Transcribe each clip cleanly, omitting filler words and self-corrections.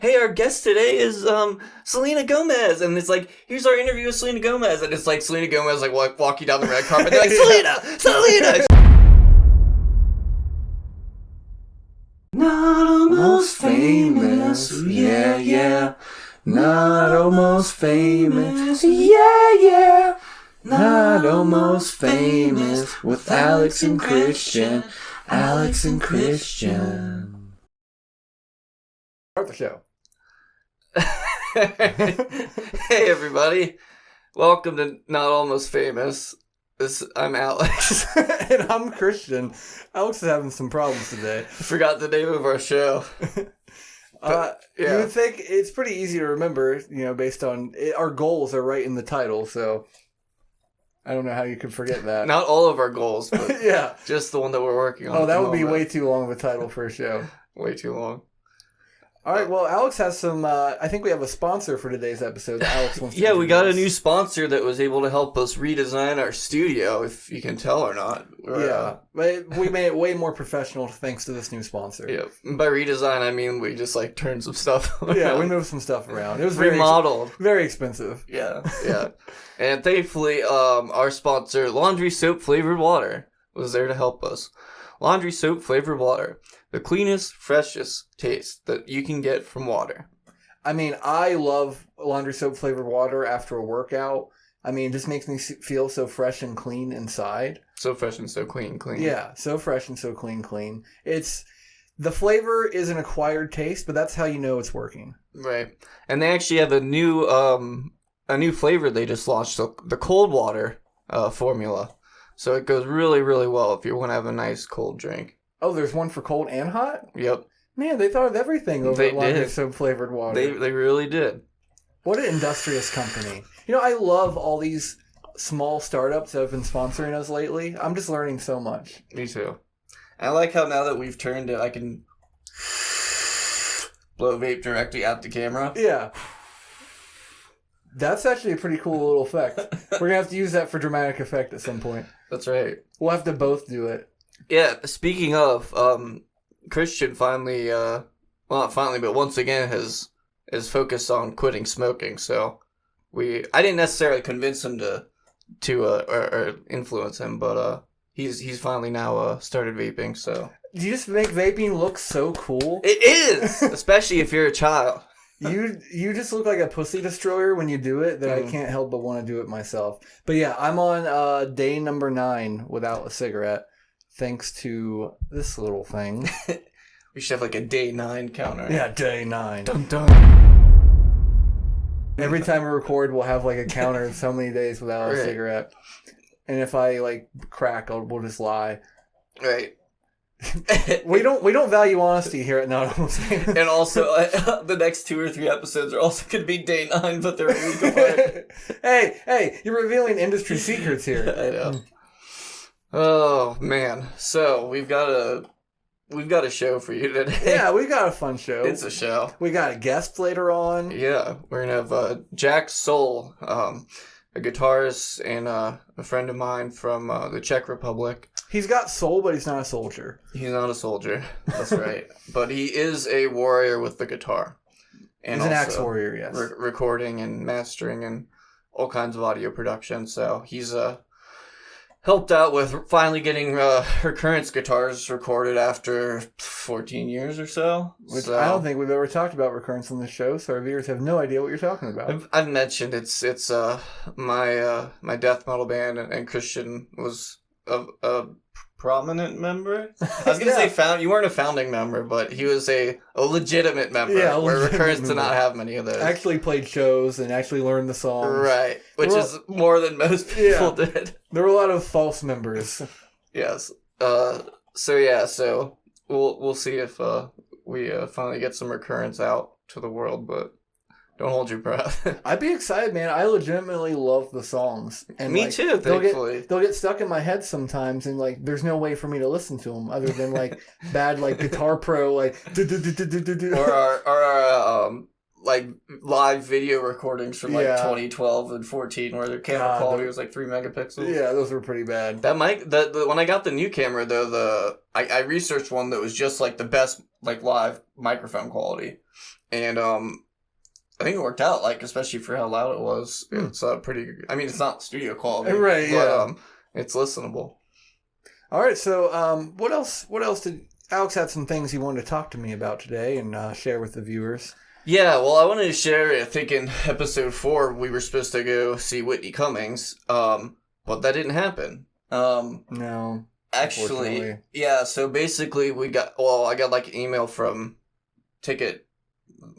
hey, our guest today is Selena Gomez, and it's like, here's our interview with Selena Gomez, and it's like Selena Gomez like walking down the red carpet, they're like, Selena. Not almost famous, yeah, yeah. Not almost famous, yeah, yeah. Not almost famous with Alex and Christian. Alex and Christian. Start the show. Hey, everybody. Welcome to Not Almost Famous. I'm Alex. And I'm Christian. Alex is having some problems today. I forgot the name of our show. Yeah. You would think it's pretty easy to remember, based on our goals are right in the title, so I don't know how you could forget that. Not all of our goals, but yeah, just the one that we're working on. Oh, that would be way too long of a title for a show. Way too long. All right, well, Alex has some, I think we have a sponsor for today's episode. Alex wants to we got a new sponsor that was able to help us redesign our studio, if you can tell or not. But we made it way more professional thanks to this new sponsor. Yeah, by redesign, I mean we just turned some stuff around. Yeah, we moved some stuff around. It was remodeled. Very expensive. Yeah. And thankfully, our sponsor, Laundry Soap Flavored Water, was there to help us. Laundry Soap Flavored Water. The cleanest, freshest taste that you can get from water. I mean, I love laundry soap flavored water after a workout. I mean, it just makes me feel so fresh and clean inside. So fresh and so clean. Yeah, so fresh and so clean. The flavor is an acquired taste, but that's how you know it's working. Right. And they actually have a new flavor they just launched, the cold water formula. So it goes really, really well if you want to have a nice cold drink. Oh, there's one for cold and hot? Yep. Man, they thought of everything over at laundry soap flavored water. They really did. What an industrious company. I love all these small startups that have been sponsoring us lately. I'm just learning so much. Me too. I like how now that we've turned it, I can blow vape directly at the camera. Yeah. That's actually a pretty cool little effect. We're going to have to use that for dramatic effect at some point. That's right. We'll have to both do it. Yeah, speaking of, Christian finally, well, not finally, but once again is focused on quitting smoking. So I didn't necessarily convince him to influence him, but he's finally now started vaping. So you just make vaping look so cool. It is, especially if you're a child. You just look like a pussy destroyer when you do it. That I can't help but want to do it myself. But yeah, I'm on day number 9 without a cigarette. Thanks to this little thing. We should have a day 9 counter. Yeah, day 9. Dun dun. Every time we record, we'll have a counter of so many days without a cigarette. And if I crack, we'll just lie. Right. we don't value honesty here at Not Almost Famous. And also, the next 2 or 3 episodes are also going to be day 9, but they're a week apart. Hey, you're revealing industry secrets here. I know. Oh man! So we've got a show for you today. Yeah, we got a fun show. It's a show. We got a guest later on. Yeah, we're gonna have Call Solle, a guitarist and a friend of mine from the Czech Republic. He's got soul, but he's not a soldier. He's not a soldier. That's right. But he is a warrior with the guitar. And he's an axe warrior. Yes. Recording and mastering and all kinds of audio production. So he's helped out with finally getting Recurrence guitars recorded after 14 years or so. Which I don't think we've ever talked about Recurrence on this show, so our viewers have no idea what you're talking about. I've mentioned it's my death metal band, and Christian was a prominent member. I was gonna say you weren't a founding member, but he was a legitimate member. Yeah, where Recurrence did not have many of those. Actually played shows and actually learned the songs. Right, which is more than most people did. There were a lot of false members. Yes. So we'll see if we finally get some Recurrence out to the world, but don't hold your breath. I'd be excited, man. I legitimately love the songs. And me too, thankfully. They'll get stuck in my head sometimes, and there's no way for me to listen to them other than bad Guitar Pro or our live video recordings from 2012 and 14 where the camera quality was 3 megapixels. Yeah, those were pretty bad. That when I got the new camera though, I researched one that was just the best live microphone quality. and I think it worked out, like, especially for how loud it was. It's pretty, I mean, it's not studio quality. Right, but, it's listenable. All right, so what else did... Alex had some things he wanted to talk to me about today and share with the viewers. Yeah, well, I wanted to share, I think in episode 4, we were supposed to go see Whitney Cummings, but that didn't happen. No. Actually, yeah, so basically I got like an email from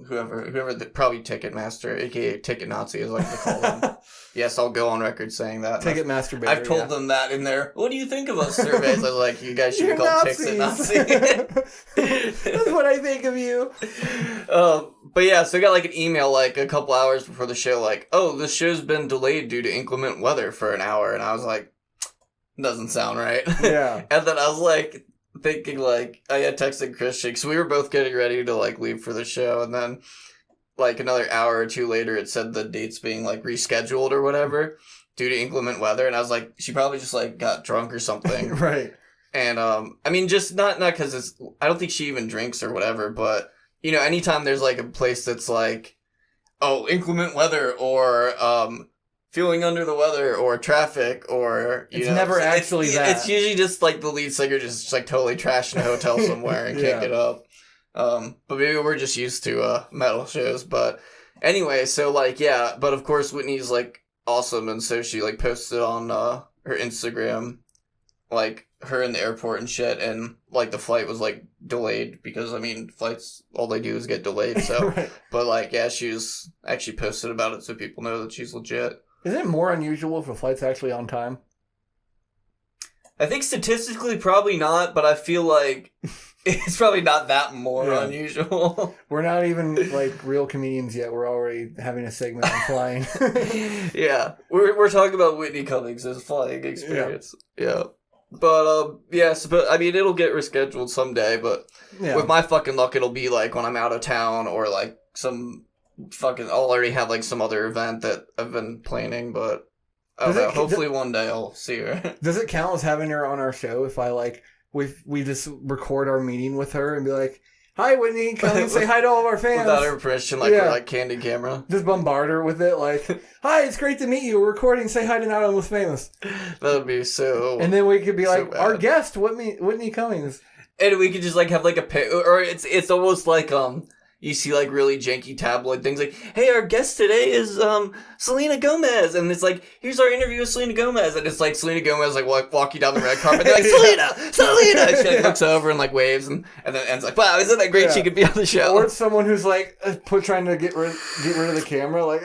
whoever probably Ticketmaster, aka Ticket Nazi, as I like to call them. Yes, I'll go on record saying that. Ticketmaster. I've told them that in there. What do you think of us surveys? I was like, you guys should be called Ticket Nazi. That's what I think of you. But yeah, so I got like an email like a couple hours before the show, like, oh, this show's been delayed due to inclement weather for an hour, and I was like, doesn't sound right. Yeah. And then I was like thinking like I had texted Christian because we were both getting ready to like leave for the show, and then like another hour or two later it said the date's being like rescheduled or whatever due to inclement weather, and I was like, she probably just like got drunk or something. Right. And I mean, just not because it's, I don't think she even drinks or whatever, but you know, anytime there's like a place that's like, oh, inclement weather or feeling under the weather or traffic or it's never actually that. It's usually just like the lead singer just like totally trashed in a hotel somewhere and can't get up. But maybe we're just used to metal shows. But anyway, so like yeah, but of course Whitney's like awesome, and so she like posted on her Instagram like her in the airport and shit, and like the flight was like delayed because I mean flights all they do is get delayed. So Right. But like yeah, she's actually posted about it so people know that she's legit. Isn't it more unusual if a flight's actually on time? I think statistically probably not, but I feel like it's probably not that more unusual. We're not even like real comedians yet. We're already having a segment on flying. Yeah, we're talking about Whitney Cummings' flying experience. Yeah. But but I mean it'll get rescheduled someday, but with my fucking luck it'll be like when I'm out of town or like some fucking I'll already have like some other event that I've been planning, but I don't know. Hopefully one day I'll see her. Does it count as having her on our show if I like we just record our meeting with her and be like, hi Whitney, come and say hi to all of our fans without her permission, like her like candid camera, just bombard her with it like, hi, it's great to meet you, we're recording, say hi to Not Almost Famous. That would be so, and then we could be like, our guest Whitney Cummings, and we could just like have like a or it's almost like you see like really janky tabloid things like, hey, our guest today is Selena Gomez, and it's like, here's our interview with Selena Gomez, and it's like Selena Gomez like walking down the red carpet, they're like, Selena, and she like looks over and like waves, and then ends like, wow, isn't that great? She could be on the show. Or it's someone who's like trying to get rid of the camera, like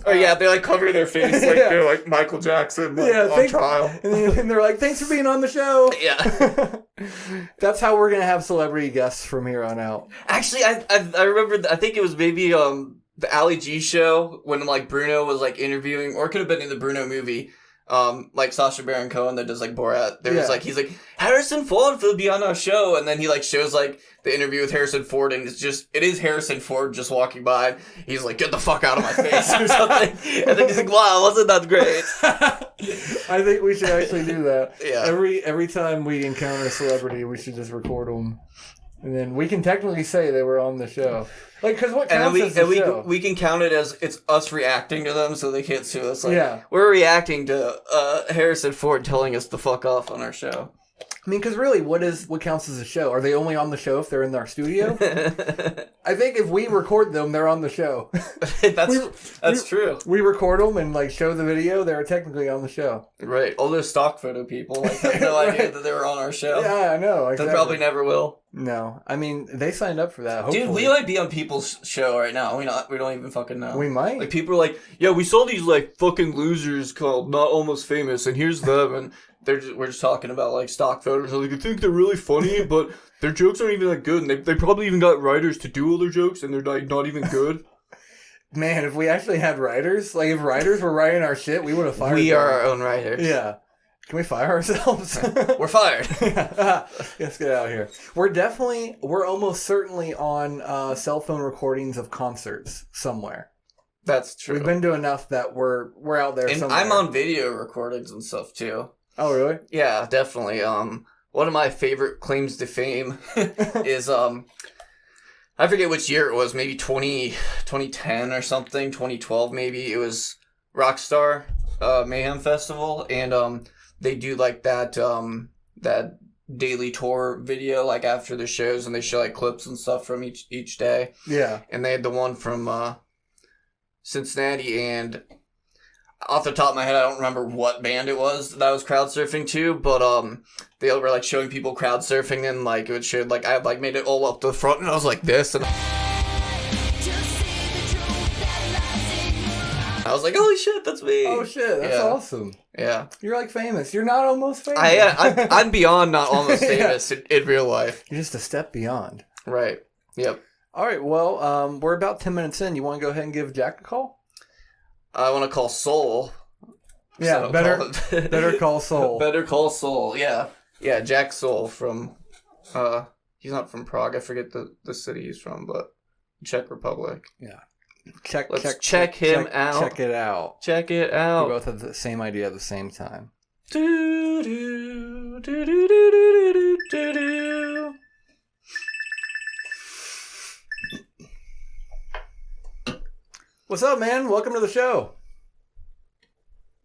they like cover their face like they're like Michael Jackson on trial, and they're like, thanks for being on the show. Yeah. That's how we're gonna have celebrity guests from here on out. Actually, I remember, I think it was maybe the Ali G show when like Bruno was like interviewing, or it could have been in the Bruno movie, like Sacha Baron Cohen that does like Borat. There was like, he's like, Harrison Ford will be on our show, and then he like shows like the interview with Harrison Ford, and it is Harrison Ford just walking by. He's like, get the fuck out of my face or something, and then he's like, wow, wasn't that great? I think we should actually do that. Yeah. Every time we encounter a celebrity, we should just record them, and then we can technically say they were on the show. Like, because what counts as the show? We can count it as it's us reacting to them, so they can't sue us. Like, yeah. We're reacting to Harrison Ford telling us to fuck off on our show. I mean, because really, what counts as a show? Are they only on the show if they're in our studio? I think if we record them, they're on the show. That's true. We record them and like show the video. They're technically on the show. Right. All those stock photo people like have no idea that they were on our show. Yeah, I know. Exactly. They probably never will. No, I mean they signed up for that. Hopefully. Dude, we might be on people's show right now. We don't even fucking know. We might. Like people are like, yeah, we saw these like fucking losers called Not Almost Famous, and here's them, and we're just talking about like stock photos. Like, I think they're really funny, but their jokes aren't even that good, and they probably even got writers to do all their jokes, and they're like not even good. Man, if we actually had writers, like if writers were writing our shit, we would have fired them. We are our own writers. Yeah. Can we fire ourselves? We're fired. Let's get out of here. We're almost certainly on cell phone recordings of concerts somewhere. That's true. We've been to enough that we're out there somewhere. I'm on video recordings and stuff too. Oh, really? Yeah, definitely. One of my favorite claims to fame is I forget which year it was, maybe 2010 or something, 2012 maybe. It was Rockstar Mayhem Festival, and they do like that daily tour video like after the shows, and they show like clips and stuff from each day. Yeah. And they had the one from Cincinnati, and off the top of my head, I don't remember what band it was that I was crowd surfing to, but they were like showing people crowd surfing, and like it showed like I like made it all up to the front, and I was like this, and I was like, holy shit, that's me. Oh shit, that's awesome. Yeah. You're like famous. You're not almost famous. I'm beyond not almost famous in real life. You're just a step beyond. Right. Yep. All right. Well, we're about 10 minutes in. You want to go ahead and give Jack a call? I want to call Soul. Yeah, so Better Call Saul. Better Call Saul. Yeah. Yeah, Jack Soul from he's not from Prague. I forget the city he's from, but Czech Republic. Yeah. Let's check him out. Check it out. Check it out. We both have the same idea at the same time. Do, do, do, do, do, do, do, do. What's up, man? Welcome to the show.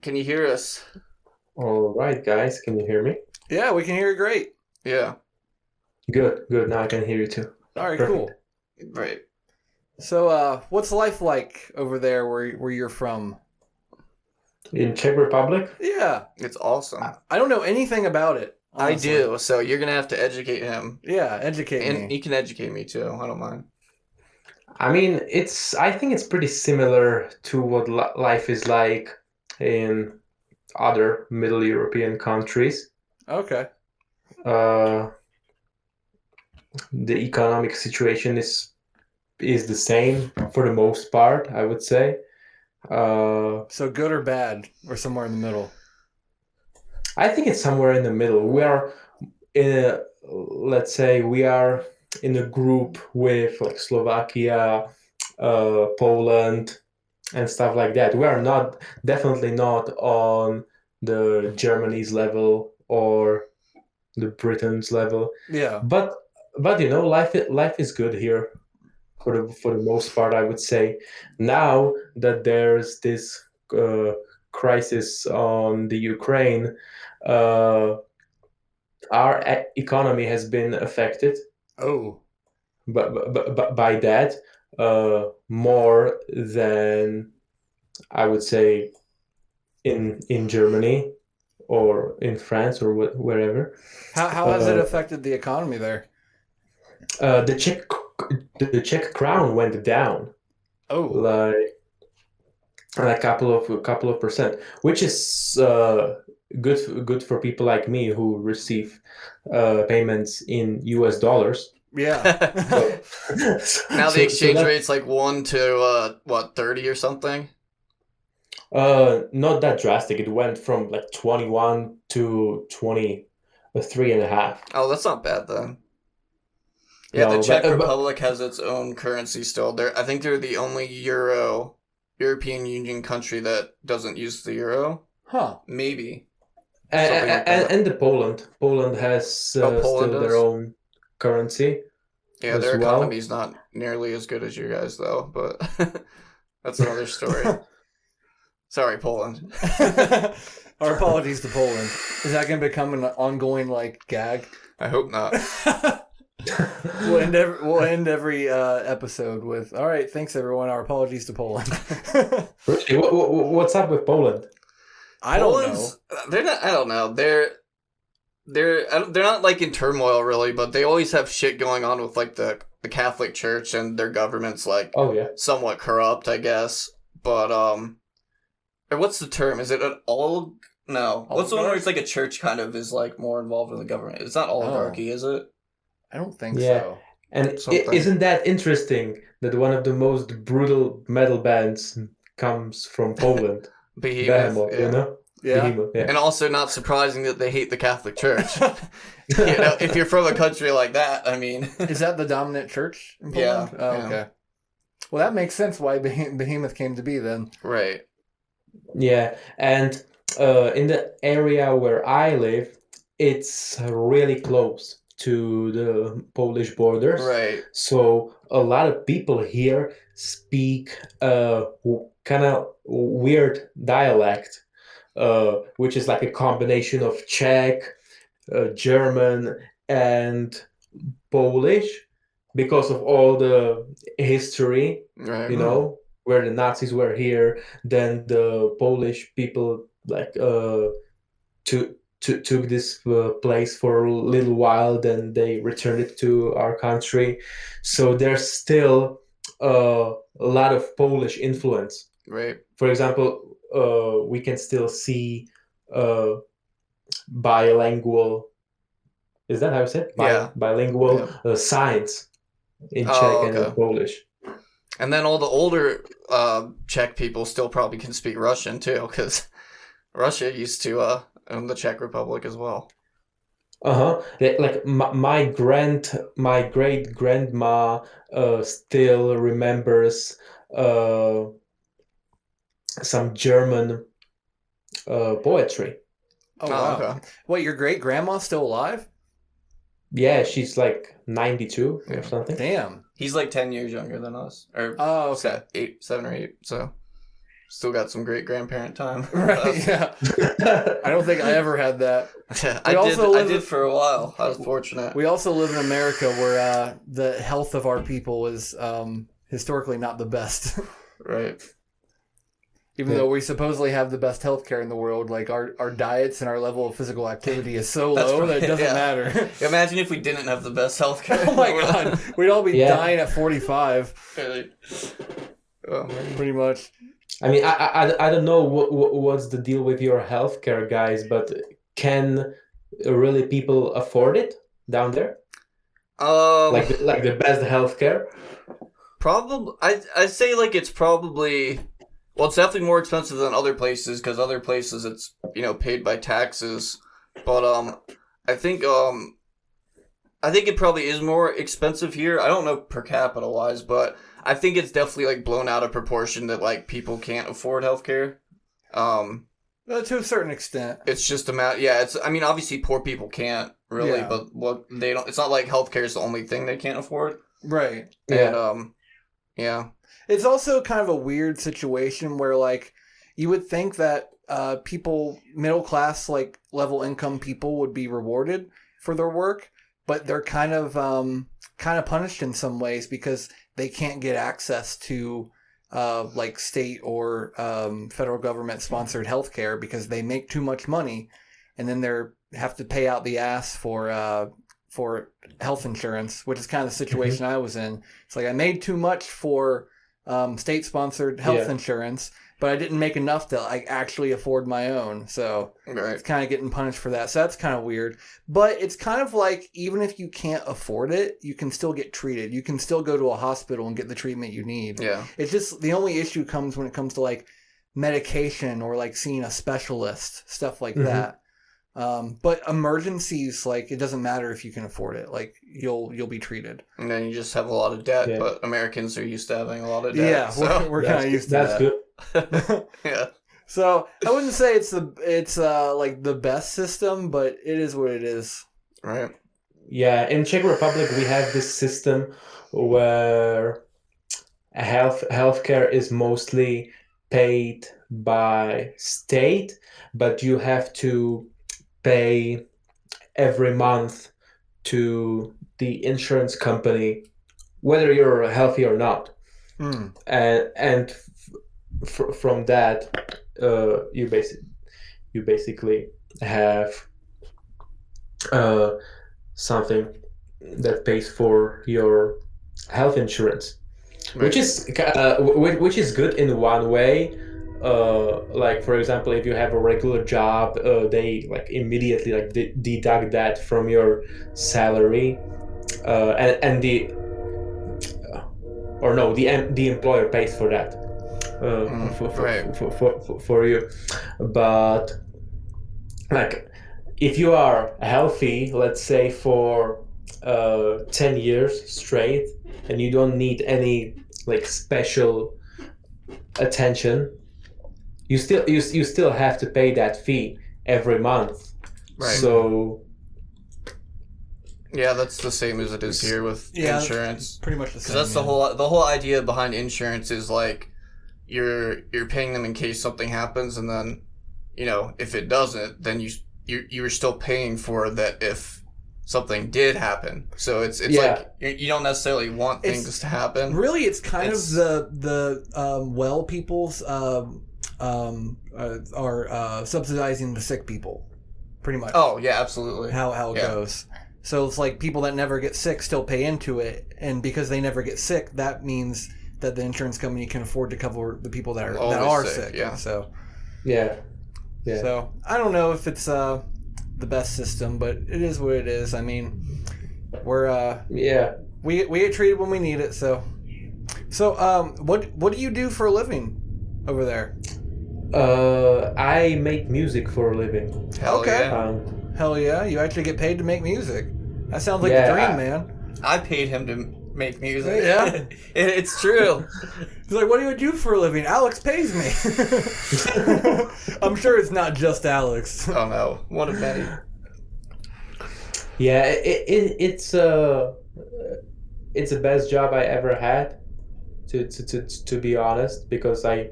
Can you hear us? All right, guys. Can you hear me? Yeah, we can hear you great. Yeah. Good. Now I can hear you too. All right, Perfect. cool. Right. So, what's life like over there where you're from? In Czech Republic? Yeah. It's awesome. I don't know anything about it. Honestly. I do, so you're going to have to educate him. Yeah, educate And me. he can educate me too. I don't mind. I mean, I think it's pretty similar to what life is like in other Middle European countries. Okay. The economic situation is the same for the most part, I would say. So good or bad, or somewhere in the middle? I think it's somewhere in the middle. We are let's say we are in a group with like Slovakia, Poland, and stuff like that. We are definitely not on the Germany's level or the Britain's level. Yeah. But life is good here for the most part, I would say. Now that there's this crisis on the Ukraine, our economy has been affected. Oh. But by that, more than I would say in Germany or in France or wherever. How has it affected the economy there? The Czech crown went down. Oh. Like a couple of percent, which is good for people like me who receive payments in US dollars. Yeah. Now the exchange rate's like 1 to 30 or something? Not that drastic. It went from like 21 to 23.5. Oh, that's not bad then. Yeah, No, the Czech but- Republic has its own currency still. I think they're the only European Union country that doesn't use the euro. Huh. Maybe. Something like that. And the Poland has Poland still does? their own currency. Yeah, as their well. economy's not nearly as good as you guys, though, but that's another story. Sorry, Poland. Our apologies to Poland. Is that going to become an ongoing gag? I hope not. We'll end every episode with, all right, thanks everyone. Our apologies to Poland. Really? What's up with Poland? I don't know. Poland's- They're not. I don't know. They're not like in turmoil really, but they always have shit going on with like the Catholic Church, and their government's like Oh yeah. somewhat corrupt, I guess. But or what's the term? Is it an olig? No. What's the one where it's like a church kind of is like more involved in the government? It's not oligarchy, is it? I don't think Yeah. so. And Something. isn't that interesting that one of the most brutal metal bands comes from Poland? Behemoth. You Yeah. know? Yeah. Behemoth, yeah. And also not surprising that they hate the Catholic Church. If you're from a country like that, I mean. Is that the dominant church in Yeah, Poland? Oh, yeah. okay. Well, that makes sense why Behemoth came to be then. Right. Yeah, and in the area where I live, it's really close to the Polish borders. Right. So a lot of people here speak kind of weird dialect, which is like a combination of Czech, German, and Polish, because of all the history, Right. where the Nazis were here. Then the Polish people took this place for a little while. Then they returned it to our country. So there's still a lot of Polish influence. Right. For example, we can still see bilingual. Is that how you said? Yeah. Bilingual signs in Czech and in Polish. And then all the older Czech people still probably can speak Russian too, because Russia used to own the Czech Republic as well. Like my great grandma still remembers some German poetry. Oh wow! Okay. Wait, your great grandma's still alive? Yeah, she's like 92 or something. Damn. He's like 10 years younger than us. Or okay. 7 or 8. So still got some great grandparent time. Right, yeah. I don't think I ever had that. I did for a while. I was fortunate. We also live in America where the health of our people is historically not the best. Right. Even though we supposedly have the best healthcare in the world, like our diets and our level of physical activity is so low that it doesn't matter. Imagine if we didn't have the best healthcare. Oh my god, we'd all be dying at 45. Pretty much. I mean, I don't know what's the deal with your healthcare, guys, but can really people afford it down there? Like the best healthcare? Probably, I'd say like it's probably. Well, it's definitely more expensive than other places because other places it's paid by taxes, but I think it probably is more expensive here. I don't know per capita wise, but I think it's definitely like blown out of proportion that like people can't afford healthcare. To a certain extent, it's just it's. I mean, obviously poor people can't really, but what they don't. It's not like healthcare is the only thing they can't afford. Right. And yeah. It's also kind of a weird situation where, like, you would think that people, middle class, like, level income people would be rewarded for their work, but they're kind of punished in some ways because they can't get access to, like, state or federal government sponsored healthcare because they make too much money, and then they have to pay out the ass for health insurance, which is kind of the situation I was in. It's like I made too much for state-sponsored health insurance, but I didn't make enough to like actually afford my own. So it's kind of getting punished for that. So that's kind of weird. But it's kind of like even if you can't afford it, you can still get treated. You can still go to a hospital and get the treatment you need. Yeah. It's just the only issue comes when it comes to like medication or like seeing a specialist, stuff like that. But emergencies, like, it doesn't matter if you can afford it. Like, you'll be treated. And then you just have a lot of debt, but Americans are used to having a lot of debt. Yeah, so we're kind of used to that. That's good. Yeah. So I wouldn't say it's like the best system, but it is what it is. Right. Yeah, in Czech Republic we have this system where healthcare is mostly paid by state, but you have to pay every month to the insurance company, whether you're healthy or not. And from that, you basically have something that pays for your health insurance, which is good in one way. Like for example, if you have a regular job, they like immediately like deduct that from your salary, and the employer pays for that for you. But like if you are healthy, let's say for 10 years straight, and you don't need any like special attention, you still have to pay that fee every month. Right. So Yeah, that's the same as it is here with insurance. Pretty much the same. Because that's the whole idea behind insurance is like you're paying them in case something happens, and then if it doesn't, then you're still paying for that if something did happen. So it's like you don't necessarily want things to happen. Really, it's kind of the well people's are subsidizing the sick people, pretty much. Oh yeah, absolutely. How it goes. So it's like people that never get sick still pay into it, and because they never get sick, that means that the insurance company can afford to cover the people that are sick. Yeah. So Yeah. So I don't know if it's the best system, but it is what it is. I mean, we're we get treated when we need it. So what do you do for a living over there? I make music for a living. Hell yeah. Hell yeah! You actually get paid to make music. That sounds like a dream, man. I paid him to make music. Yeah, it's true. He's like, "What do you do for a living?" Alex pays me. I'm sure it's not just Alex. Oh no, one of many. Yeah, it's the best job I ever had. To be honest, because I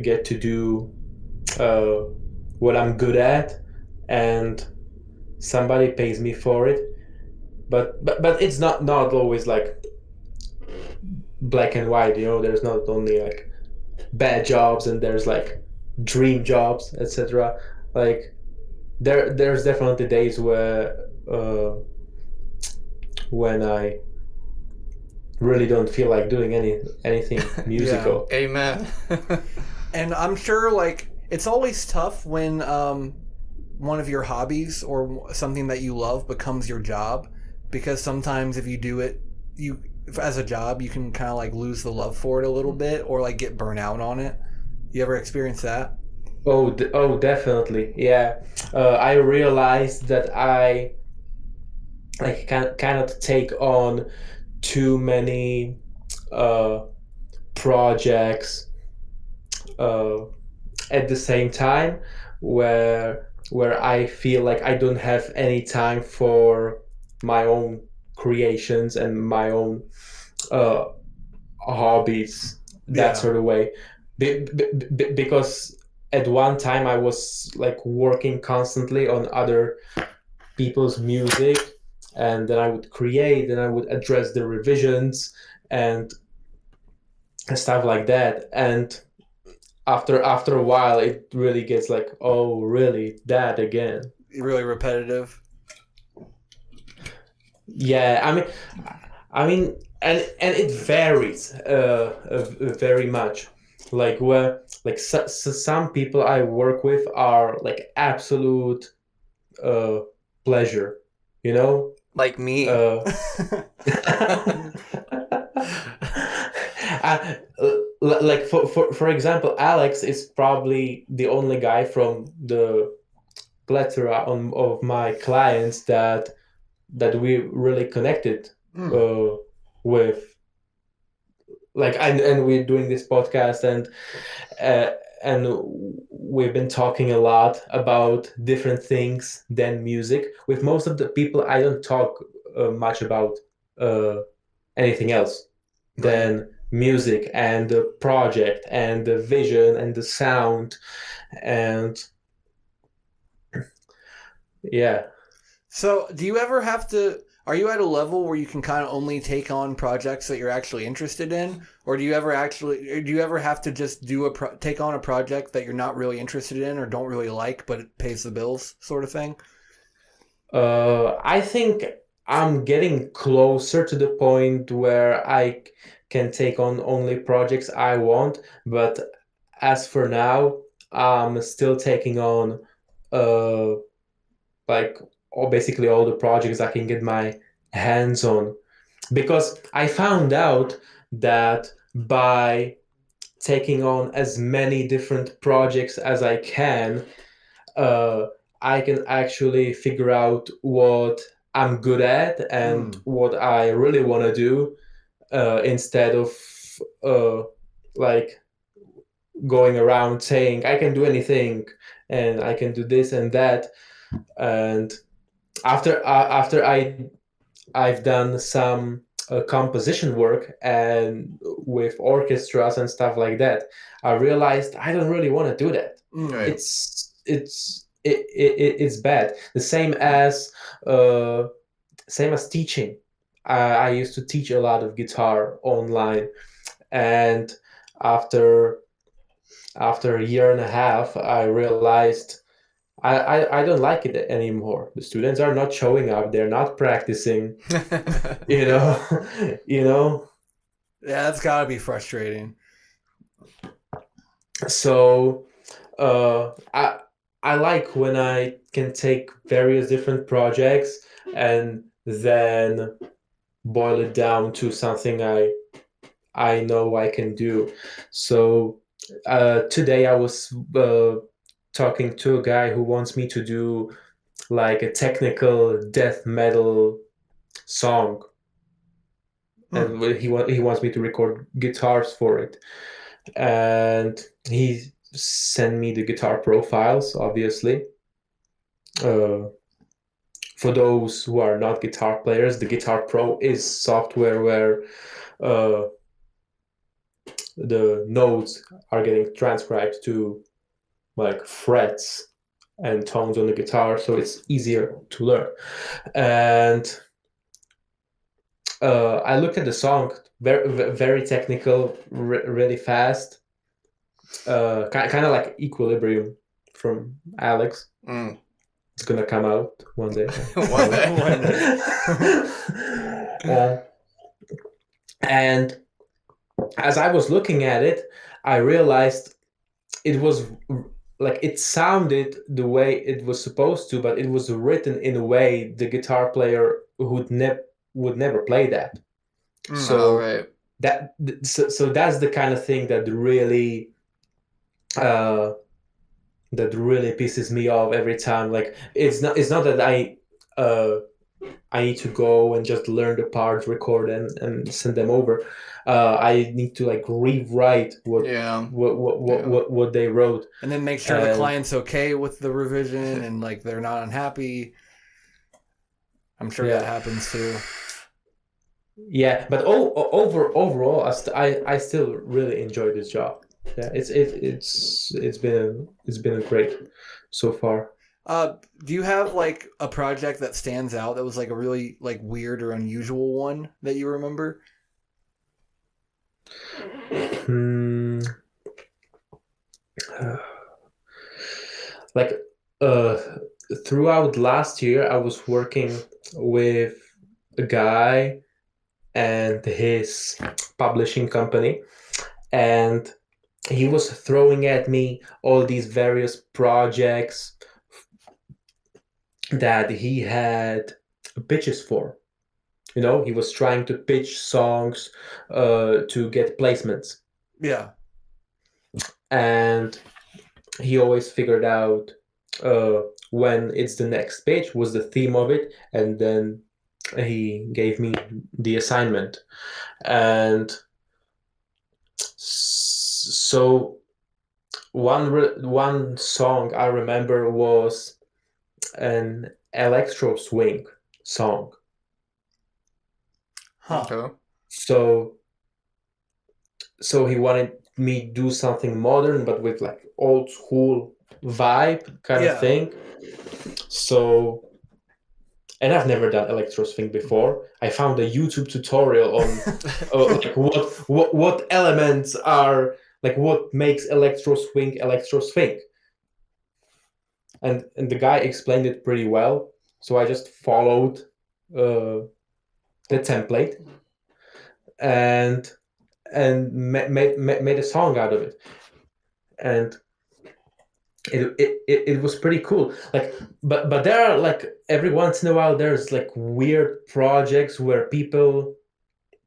get to do what I'm good at, and somebody pays me for it, but it's not always like black and white. There's not only like bad jobs and there's like dream jobs, etc. Like there's definitely days where when I really don't feel like doing anything musical. Yeah. Amen. And I'm sure like it's always tough when one of your hobbies or something that you love becomes your job, because sometimes if you do it as a job, you can kind of like lose the love for it a little bit, or like get burnt out on it. You ever experience that? Oh, definitely. I realized that I cannot take on too many projects at the same time, where I feel like I don't have any time for my own creations and my own hobbies, that sort of way. Because at one time I was like working constantly on other people's music, and then I would create, and I would address the revisions and stuff like that. And after a while, it really gets like, oh, really, that again? Really repetitive. Yeah, I mean, and it varies very much. Like so some people I work with are like absolute pleasure, Like me. Like for example, Alex is probably the only guy from the plethora of my clients that we really connected with. Like, and we're doing this podcast, and we've been talking a lot about different things than music. With most of the people, I don't talk much about anything else than music and the project and the vision and the sound, and yeah. So do you ever have to, are you at a level where you can kind of only take on projects that you're actually interested in, or do you ever have to just take on a project that you're not really interested in or don't really like but it pays the bills, sort of thing? I think I'm getting closer to the point where I can take on only projects I want, but as for now, I'm still taking on basically all the projects I can get my hands on, because I found out that by taking on as many different projects as I can, I can actually figure out what I'm good at and what I really want to do, instead of like going around saying I can do anything and I can do this and that. And after I I've done some composition work and with orchestras and stuff like that, I realized I don't really want to do that. Right. It's bad. The same as teaching. I used to teach a lot of guitar online, and after a year and a half, I realized I don't like it anymore. The students are not showing up. They're not practicing. You know, you know. Yeah, that's got to be frustrating. So, I like when I can take various different projects and then boil it down to something I know I can do. So today I was talking to a guy who wants me to do like a technical death metal song, and he wants me to record guitars for it, and he sent me the guitar profiles, obviously. For those who are not guitar players, the Guitar Pro is software where the notes are getting transcribed to like frets and tones on the guitar, so it's easier to learn. And I looked at the song, very technical, really fast, kind of like Equilibrium from Alex. It's gonna come out one day. One day. And as I was looking at it, I realized it was like it sounded the way it was supposed to, but it was written in a way the guitar player would never play that. So right. so that's the kind of thing that really pisses me off every time. Like it's not that I need to go and just learn the parts, record and send them over. I need to like rewrite what they wrote, and then make sure the client's okay with the revision and like they're not unhappy. I'm sure that happens too. Yeah, but overall, I still really enjoy this job. Yeah, it's been great so far. Do you have like a project that stands out that was like a really like weird or unusual one that you remember? Like throughout last year, I was working with a guy and his publishing company, and he was throwing at me all these various projects that he had pitches for. You know, he was trying to pitch songs to get placements. Yeah. And he always figured out when it's the next page, was the theme of it, and then he gave me the assignment. And so one song I remember was an electro swing song. Huh. So he wanted me to do something modern but with like old school vibe kind of thing. So, and I've never done electro swing before. I found a YouTube tutorial on like what elements are, like what makes electro swing. And the guy explained it pretty well, so I just followed the template and made a song out of it, and it was pretty cool. Like, but there are like every once in a while there's like weird projects where people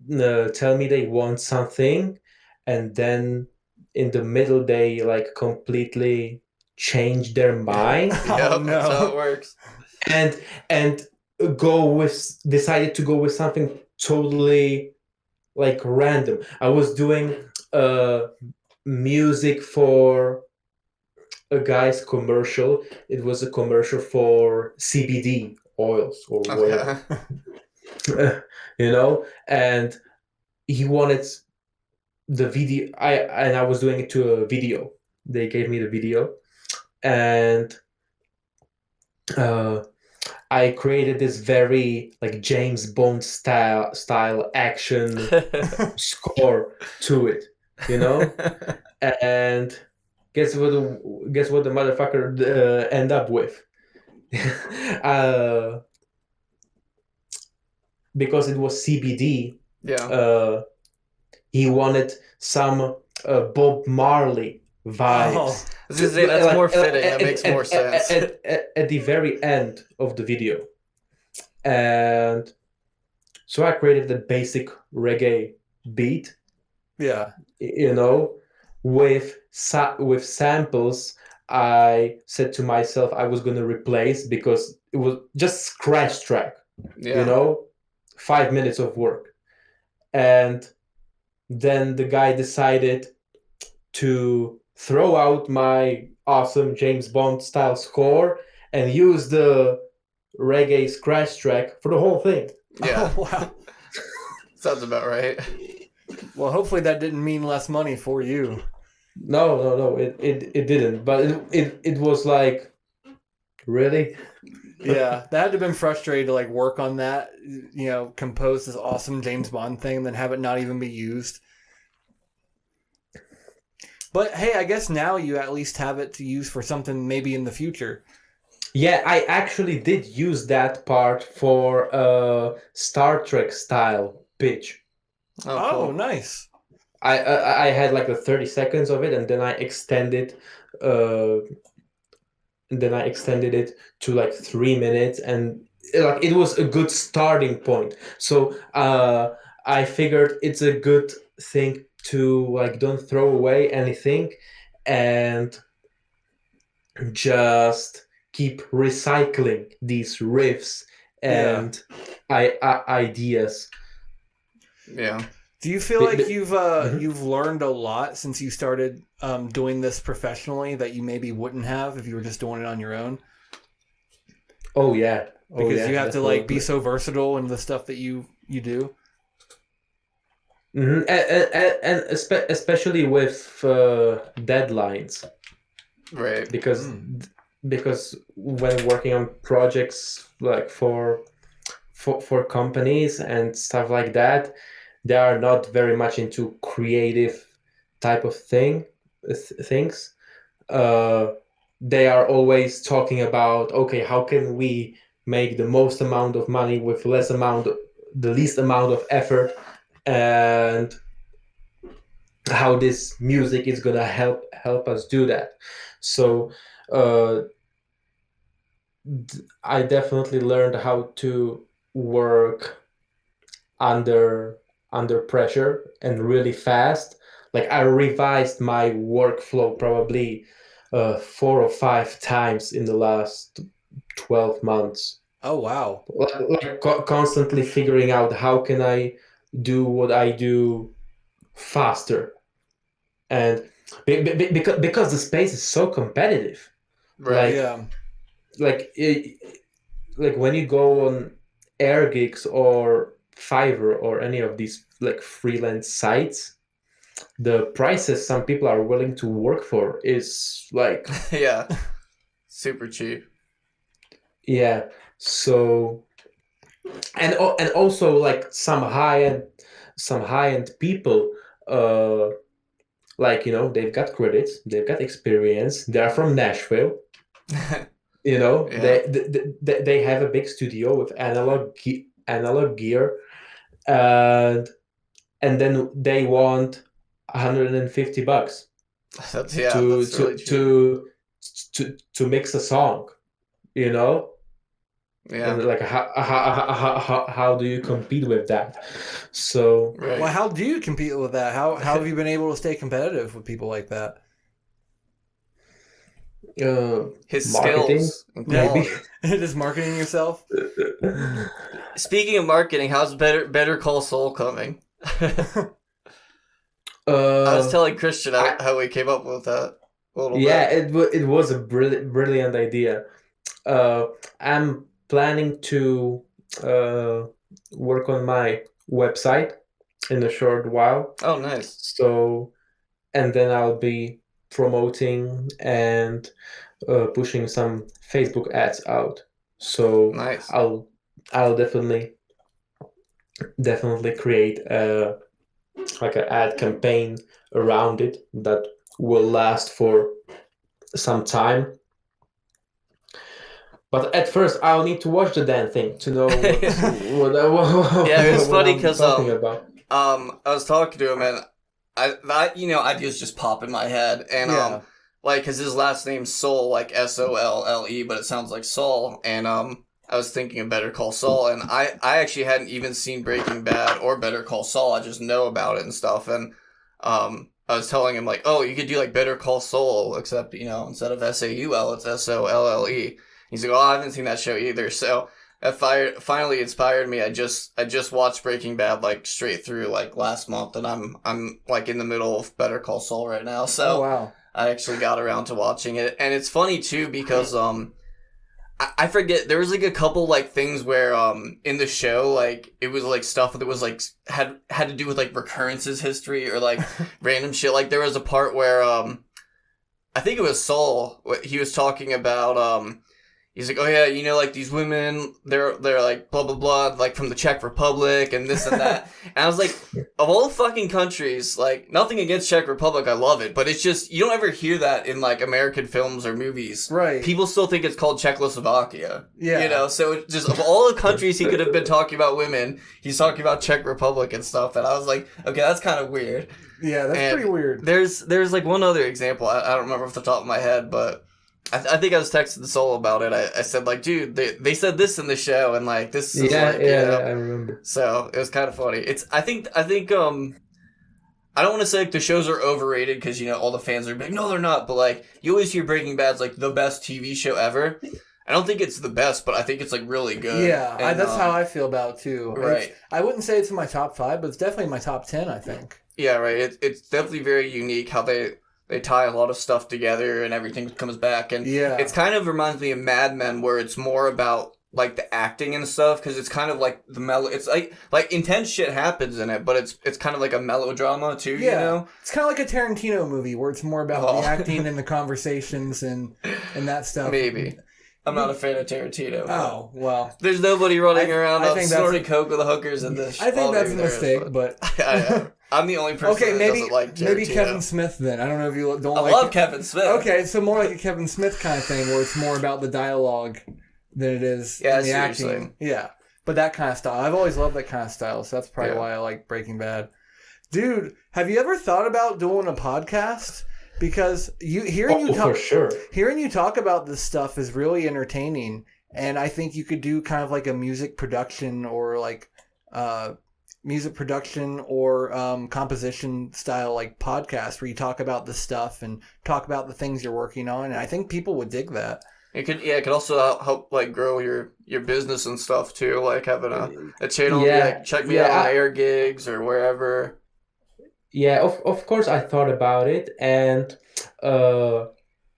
tell me they want something, and then in the middle they like completely change their mind. Oh, no. That's how it works. And decided to go with something totally like random. I was doing music for a guy's commercial. It was a commercial for CBD oils or whatever. and he wanted the video. I was doing it to a video. They gave me the video, and I created this very like James Bond style action score to it, and guess what the motherfucker end up with. Because it was CBD, he wanted some Bob Marley vibes. I was gonna say that's more fitting. That makes more sense. At the very end of the video, and so I created the basic reggae beat. Yeah, with samples. I said to myself I was gonna replace, because it was just scratch track. 5 minutes of work, and then the guy decided to throw out my awesome James Bond style score and use the reggae scratch track for the whole thing. Yeah. Oh, wow. Sounds about right. Well, hopefully that didn't mean less money for you. No, it didn't. But it was like, really? Yeah, that had to have been frustrating to like work on that, compose this awesome James Bond thing and then have it not even be used. But hey, I guess now you at least have it to use for something maybe in the future. Yeah, I actually did use that part for a Star Trek style pitch. Oh, Cool. Nice. I had like the 30 seconds of it, and then I extended it to like 3 minutes, and like it was a good starting point. So I figured it's a good thing to like don't throw away anything and just keep recycling these riffs and ideas. Yeah. Do you feel like you've learned a lot since you started doing this professionally that you maybe wouldn't have if you were just doing it on your own? Oh yeah. Because you have to like be so versatile in the stuff that you do. Mm-hmm. And especially with deadlines, Right. because when working on projects like for companies and stuff like that, they are not very much into creative type of things. They are always talking about, okay, how can we make the most amount of money with the least amount of effort, and how this music is gonna help us do that. So I definitely learned how to work under pressure and really fast. Like I revised my workflow probably 4 or 5 times in the last 12 months. Oh wow. Like constantly figuring out how can I do what I do faster, and because the space is so competitive. Right. Yeah. Like when you go on Air Gigs or Fiverr or any of these like freelance sites, the prices some people are willing to work for is like Yeah. Super cheap. Yeah. So and also like some high end people, like they've got credits, they've got experience, they're from Nashville. Yeah. They have a big studio with analog gear, and then they want $150 That's to really cheap. to mix a song, Yeah. and like how do you compete with that? So Right. Well, how do you compete with that? How have you been able to stay competitive with people like that? His marketing, skills and maybe. quality. Just marketing yourself? Speaking of marketing, how's Better Call Saul coming? I was telling Christian how we came up with that a little bit. it was a brilliant idea. I'm planning to work on my website in a short while. Oh, nice. So, and then I'll be promoting and pushing some Facebook ads out. So Nice. I'll definitely create a like an ad campaign around it that will last for some time. But at first, I'll need to watch the damn thing to know Yeah, it was what funny I'm because talking about. I was talking to him and ideas just pop in my head and Yeah. like because his last name's Soul, like Solle, but it sounds like Saul, and I was thinking of Better Call Saul, and I actually hadn't even seen Breaking Bad or Better Call Saul. I just know about it and stuff, and I was telling him like, oh, you could do like Better Call Saul, except instead of Saul, it's Solle. He's like, oh, I haven't seen that show either, so. That finally inspired me. I just watched Breaking Bad like straight through like last month, and I'm like in the middle of Better Call Saul right now. So Oh, wow. I actually got around to watching it, and it's funny too because I forget there was like a couple like things where in the show like it was like stuff that was like had to do with like Recurrence's history or like random shit. Like there was a part where I think it was Saul. He was talking about he's like, oh yeah, like these women, they're like blah blah blah, like from the Czech Republic and this and that. And I was like, of all fucking countries, like nothing against Czech Republic, I love it, but it's just you don't ever hear that in like American films or movies. Right. People still think it's called Czechoslovakia. Yeah. So it's just of all the countries he could have been talking about women, he's talking about Czech Republic and stuff. And I was like, okay, that's kind of weird. Yeah, that's And pretty weird. There's like one other example. I don't remember off the top of my head, but. I think I was texting Soul about it. I said like, dude, they said this in the show, and like this is Yeah, like, I remember. So it was kind of funny. I think I don't want to say like the shows are overrated because all the fans are like, no, they're not. But like you always hear Breaking Bad's like the best TV show ever. I don't think it's the best, but I think it's like really good. Yeah, And, that's how I feel about it too. Right. I wouldn't say it's in my top 5, but it's definitely in my top 10, I think. Yeah, right. It's definitely very unique how they tie a lot of stuff together and everything comes back. And Yeah. it's kind of reminds me of Mad Men where it's more about like the acting and stuff because it's kind of like the it's like intense shit happens in it, but it's kind of like a melodrama too. Yeah. It's kind of like a Tarantino movie where it's more about the acting and the conversations and that stuff. Maybe. I'm not a fan of Tarantino. Oh, well. There's nobody running around I think snorting coke with the hookers in this. I think that's a mistake, but I'm the only person okay, that doesn't like Tarantino. maybe Kevin Smith then. I don't know if you don't I like love Kevin Smith. Okay, so more like a Kevin Smith kind of thing where it's more about the dialogue than it is in the acting. Yeah. But that kind of style. I've always loved that kind of style, so that's probably why I like Breaking Bad. Dude, have you ever thought about doing a podcast? Because For sure. Hearing you talk about this stuff is really entertaining, and I think you could do kind of like a music production or like composition style like podcast where you talk about this stuff and talk about the things you're working on, and I think people would dig that. It could also help like grow your business and stuff too, like having a channel. Yeah, like, check me out on air gigs or wherever. Yeah, of course I thought about it, and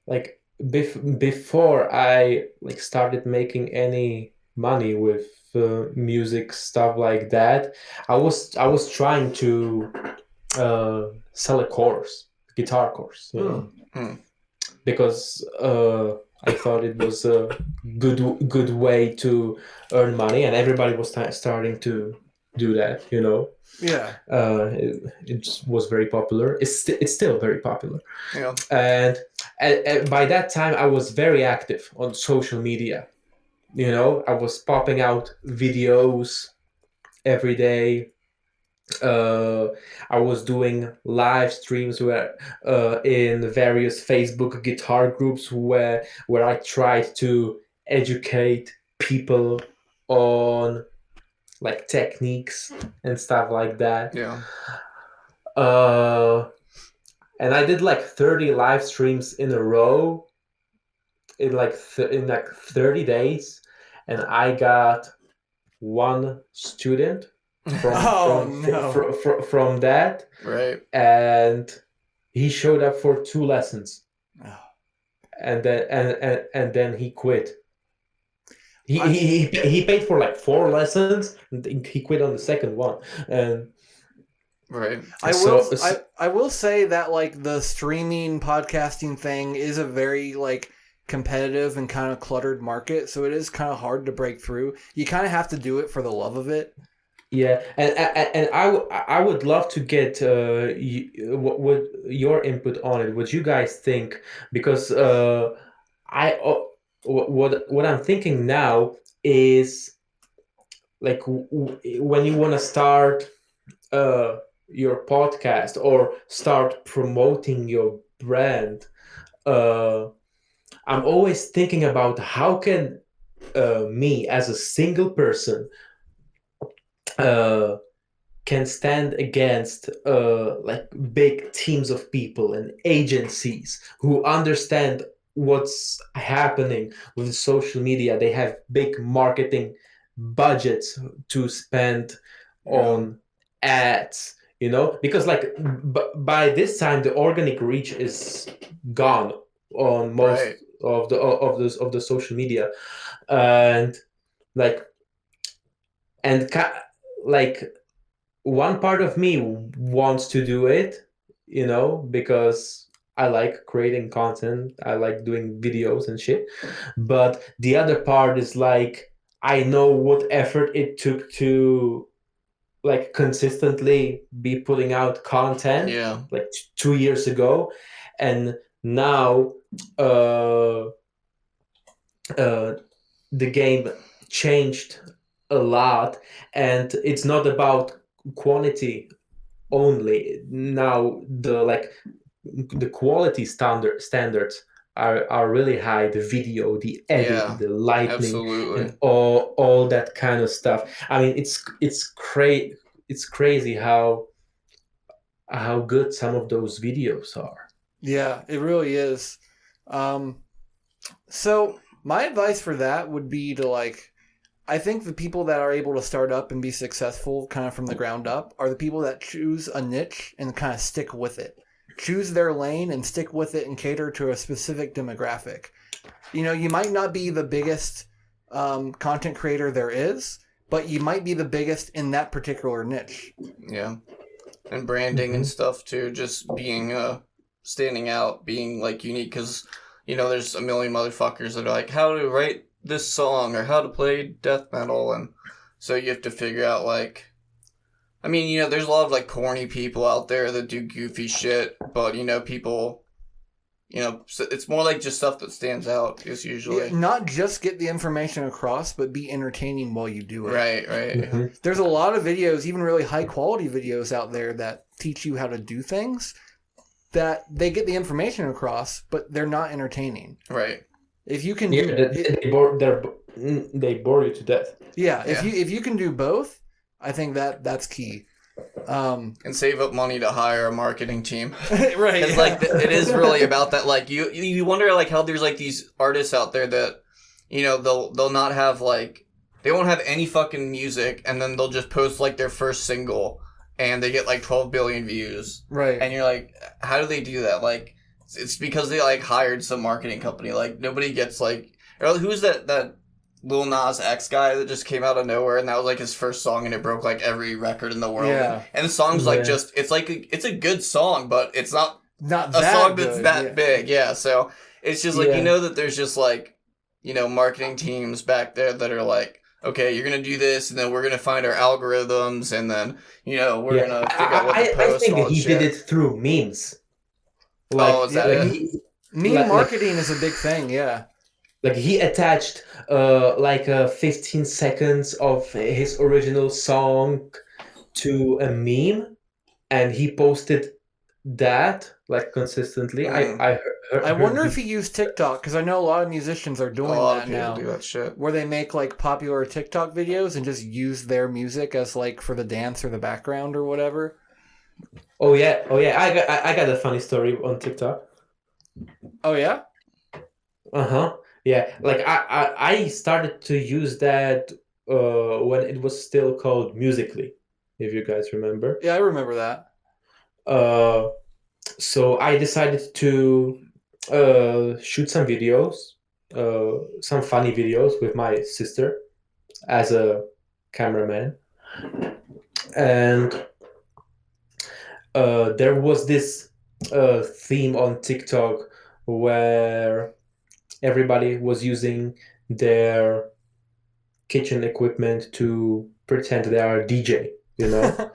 like before I like started making any money with music stuff like that, I was trying to sell a guitar course, because I thought it was a good way to earn money, and everybody was starting to do that, Yeah. It was very popular. It's still very popular. Yeah. And by that time, I was very active on social media. I was popping out videos every day. I was doing live streams in various Facebook guitar groups where I tried to educate people on like techniques and stuff like that. Yeah. And I did like 30 live streams in a row in like 30 days, and I got one student from that. Right. And he showed up for 2 lessons. Oh. And then he quit. He paid for like 4 lessons, and he quit on the second one. And Right. I will say that like the streaming podcasting thing is a very like competitive and kind of cluttered market, so it is kind of hard to break through. You kind of have to do it for the love of it. yeah, and I would love to get what your input on it. What you guys think? Because what I'm thinking now is like when you want to start your podcast or start promoting your brand, I'm always thinking about how can me as a single person can stand against like big teams of people and agencies who understand what's happening with social media. They have big marketing budgets to spend on ads, because like by this time the organic reach is gone on most Right. of the social media, and like like one part of me wants to do it, because I like creating content, I like doing videos and shit, but the other part is like I know what effort it took to like consistently be putting out content Yeah. like 2 years ago, and now uh the game changed a lot, and it's not about quantity only. Now the quality standards are really high. The video, the edit, Yeah. the lighting, Absolutely. and all that kind of stuff. I mean, it's crazy how good some of those videos are. Yeah, it really is. So my advice for that would be to like, I think the people that are able to start up and be successful kind of from the ground up are the people that choose a niche and kind of stick with it. Choose their lane and stick with it and cater to a specific demographic. You might not be the biggest content creator there is, but you might be the biggest in that particular niche. Yeah. And branding and stuff too, just being standing out, being like unique, because there's a million motherfuckers that are like, how to write this song or how to play death metal, and so you have to figure out like, I mean, there's a lot of like corny people out there that do goofy shit, but people, so it's more like just stuff that stands out is usually Not just get the information across, but be entertaining while you do it. right. There's a lot of videos, even really high quality videos out there that teach you how to do things that they get the information across, but they're not entertaining. Right. If you can they bore you to death. Yeah, if you can do both, I think that's key. And save up money to hire a marketing team. Right. Because like it is really about that. Like you wonder like how there's like these artists out there that they'll not have like, they won't have any fucking music, and then they'll just post like their first single and they get like 12 billion views. Right. And you're like, how do they do that? Like it's because they like hired some marketing company. Like nobody gets like, who's that Lil Nas X guy that just came out of nowhere, and that was like his first song, and it broke like every record in the world. Yeah. And the song's like just, it's like it's a good song, but it's not a that song good, that's that big. Yeah. So it's just like that there's just like marketing teams back there that are like, okay, you're gonna do this, and then we're gonna find our algorithms, and then we're gonna figure out what to post. I think and all he shit. did it through memes. Like, is that it? Meme marketing is a big thing. Yeah. Like he attached like 15 seconds of his original song to a meme, and he posted that like consistently. I wonder if he used TikTok, because I know a lot of musicians are doing that now. Do that shit. Where they make like popular TikTok videos and just use their music as like for the dance or the background or whatever. Oh yeah. I got a funny story on TikTok. Oh yeah. Yeah, like I started to use that when it was still called Musically, if you guys remember. Yeah, I remember that. So I decided to shoot some videos some funny videos with my sister as a cameraman, and there was this theme on TikTok where everybody was using their kitchen equipment to pretend they are a DJ, you know?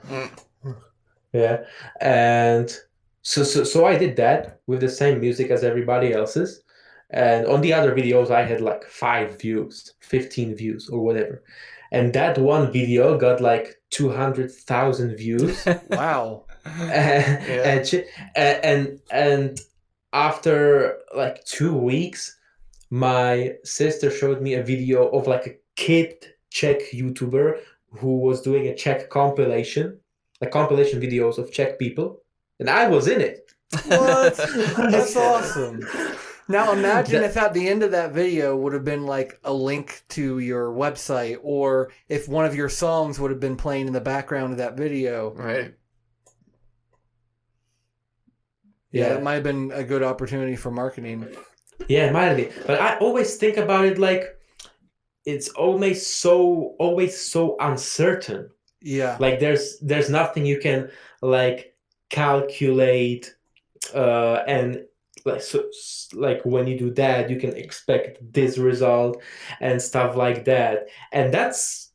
Yeah. And so I did that with the same music as everybody else's. And on the other videos, I had like 5 views, 15 views, or whatever. And that one video got like 200,000 views. Wow. And after like 2 weeks, my sister showed me a video of like a kid Czech YouTuber who was doing a Czech compilation, like compilation videos of Czech people, and I was in it. What? That's awesome. Now imagine if at the end of that video would have been like a link to your website, or if one of your songs would have been playing in the background of that video. Right. Yeah, it might have been a good opportunity for marketing. Yeah, it might have been. But I always think about it like it's always so uncertain. Yeah. Like there's nothing you can like calculate, and like when you do that, you can expect this result and stuff like that. And that's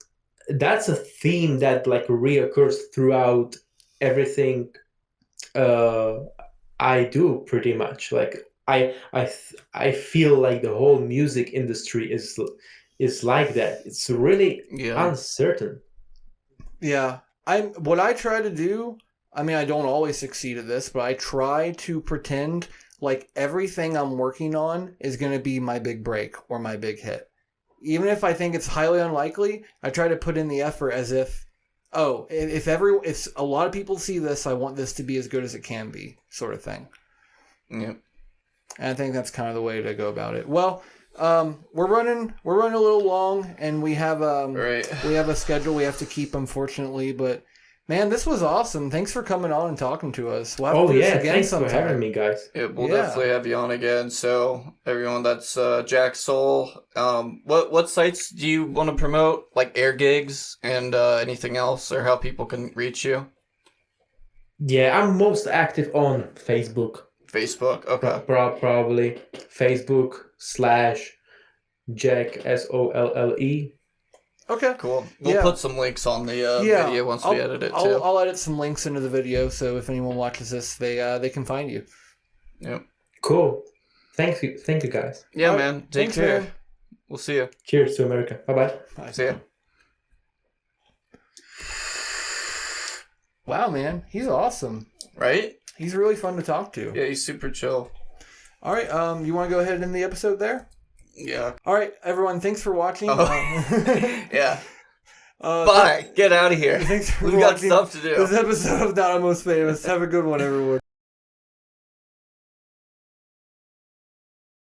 a theme that like reoccurs throughout everything I do pretty much. Like I feel like the whole music industry is like that. It's really uncertain. Yeah. What I try to do, I mean, I don't always succeed at this, but I try to pretend like everything I'm working on is going to be my big break or my big hit. Even if I think it's highly unlikely, I try to put in the effort as if, oh, if a lot of people see this, I want this to be as good as it can be, sort of thing. Yep. And I think that's kind of the way to go about it. Well, we're running a little long, and we have we have a schedule we have to keep, unfortunately. But man, this was awesome. Thanks for coming on and talking to us. We'll have to do this again thanks sometime. for having me, guys. Yeah, we'll definitely have you on again. So everyone, that's Jack Soul. What sites do you want to promote? Like air gigs and anything else, or how people can reach you? Yeah, I'm most active on Facebook. Facebook, okay. Probably Facebook/Jack Solle. Okay. Cool. We'll put some links on the video once we edit it too. I'll edit some links into the video, so if anyone watches this, they can find you. Yep. Cool. Thank you guys. Yeah, All man. right. Take Thanks, care. man. We'll see you. Cheers to America. Bye-bye. Bye. See ya. Wow, man, he's awesome. Right? He's really fun to talk to. Yeah, he's super chill. All right, you want to go ahead and end the episode there? Yeah. All right, everyone, thanks for watching. Yeah. Bye. Get out of here. Thanks for We've got watching stuff to do. this episode of Not Almost Famous. Have a good one, everyone.